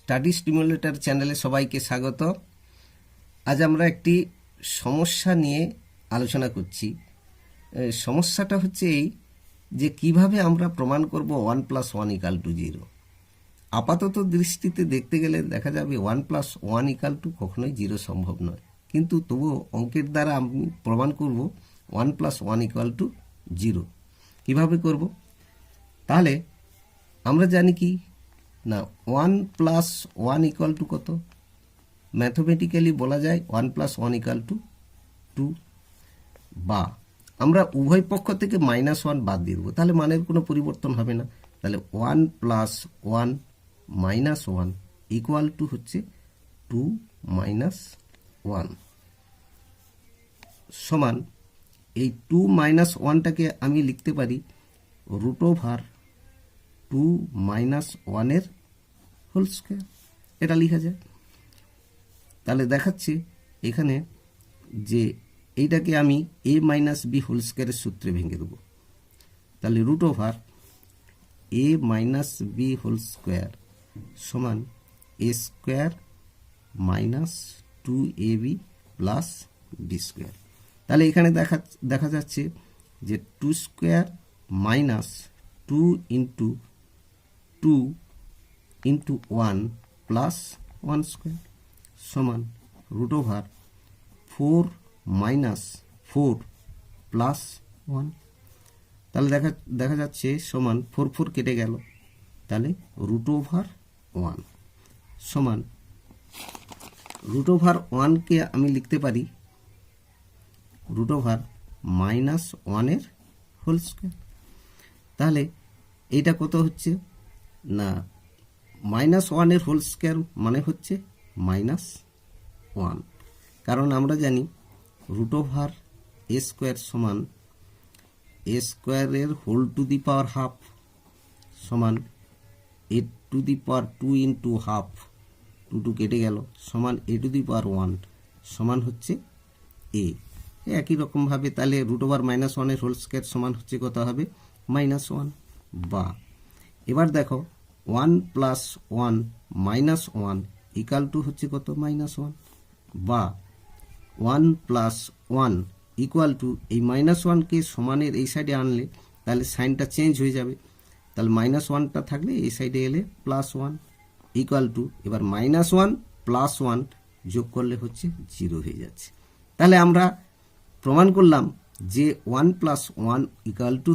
Study stimulator চ্যানেলে সবাইকে স্বাগত। আজ আমরা একটি সমস্যা নিয়ে আলোচনা করছি। সমস্যাটা হচ্ছে এই যে কিভাবে আমরা প্রমাণ করব 1 + 1 = 0। আপাতত দৃষ্টিতে দেখতে গেলে দেখা যাবে 1 + 1 = কখনোই 0 সম্ভব নয়, কিন্তু তবুও অঙ্কের দ্বারা আমি প্রমাণ করব 1 + 1 = 0। কিভাবে করব? তাহলে আমরা জানি কি না 1 + 1 = কত? ম্যাথমেটিক্যালি বলা যায় 1 + 1 = 2, বা আমরা উভয় পক্ষ থেকে -1 বাদ দিয়ে দেবো, তাহলে মানের কোনো পরিবর্তন হবে না। তাহলে 1 + 1 - 1 = হচ্ছে 2 - 1 সমান এই 2 - 1টাকে আমি লিখতে পারি √2 - 1 এর হোল স্কয়ার। এটা লেখা যায়। তাহলে দেখাচ্ছে এখানে যে এইটাকে আমি a - b হোল স্কয়ারের সূত্রে ভেঙে দেব। তাহলে √a - b হোল স্কয়ার সমান a² - 2ab + b স্কয়ার। তাহলে এখানে দেখা যাচ্ছে যে 2² - 2 × 2 × 1 + 1² সমান √4 - 4 + 1। তাহলে দেখা যাচ্ছে সমান 4 4 কেটে গেল। তাহলে √1 সমান √1কে আমি লিখতে পারি √-1 এর হোল স্কয়ার। তাহলে এইটা কত হচ্ছে না -1 এর হোল স্কয়ার মানে হচ্ছে -1, কারণ আমরা জানি √a² সমান a² এর whole to the power half সমান a² × হাফ, 2 কেটে গেল সমান a² সমান হচ্ছে a। একই রকমভাবে তাহলে √-1 এর হোল স্কয়ার সমান হচ্ছে কত হবে? -1। বা এবার দেখো 1 + 1 - 1 = হচ্ছে কত? -1। বা 1 + 1 = এই -1কে সমানের এই সাইডে আনলে তাহলে সাইনটা চেঞ্জ হয়ে যাবে। তাহলে -1টা থাকলে এই সাইডে এলে +1 = এবার -1 + 1 যোগ করলে হচ্ছে 0 হয়ে যাচ্ছে। তাহলে আমরা প্রমাণ করলাম যে 1 + 1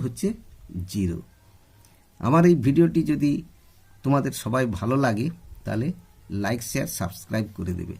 = হচ্ছে 0। আমার এই ভিডিওটি যদি তোমাদের সবাই ভালো লাগে তাহলে লাইক, শেয়ার, সাবস্ক্রাইব করে দেবে।